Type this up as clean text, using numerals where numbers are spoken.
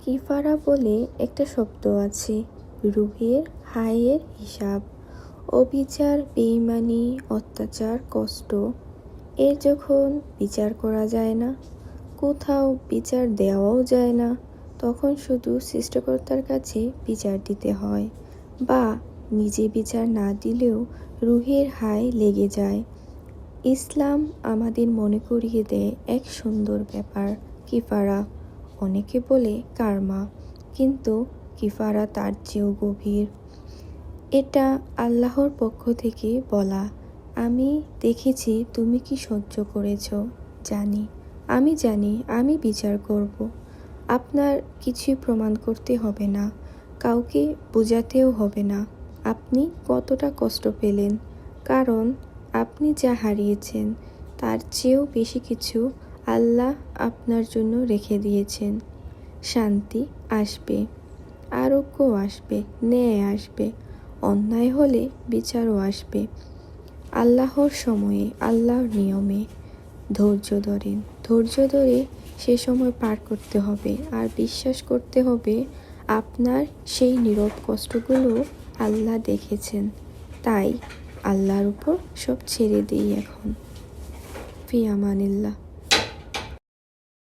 কিফারা বলে একটা শব্দ আছে, রুহের হায়ের হিসাব। অবিচার, বেঈমানি, অত্যাচার, কষ্ট এর যখন বিচার করা যায় না, কোথাও বিচার দেওয়াও যায় না, তখন শুধু সৃষ্টিকর্তার কাছে বিচার দিতে হয়, বা নিজে বিচার না দিলেও রুহের হায় লেগে যায়। ইসলাম আমাদের মনে করিয়ে দেয় এক সুন্দর ব্যাপার, কিফারা। অনেকে বলে কার্মা, কিন্তু কিফারা তার চেয়েও গভীর। এটা আল্লাহর পক্ষ থেকে বলা, আমি দেখেছি তুমি কি সহ্য করেছ, আমি জানি আমি বিচার করব। আপনার কিছুই প্রমাণ করতে হবে না, কাউকে বোঝাতেও হবে না আপনি কতটা কষ্ট পেলেন, কারণ আপনি যা হারিয়েছেন তার চেয়েও বেশি কিছু আল্লাহ আপনার জন্য রেখে দিয়েছেন। শান্তি আসবে, আরোগ্য আসবে, ন্যায় আসবে, অন্যায় হলে বিচারও আসবে। আল্লাহর সময়ে, আল্লাহর নিয়মে ধৈর্য ধরেন। ধৈর্য ধরে সে সময় পার করতে হবে, আর বিশ্বাস করতে হবে আপনার সেই নীরব কষ্টগুলো আল্লাহ দেখেছেন। তাই আল্লাহর উপর সব ছেড়ে দিই এখন। ফি আমানিল্লাহ।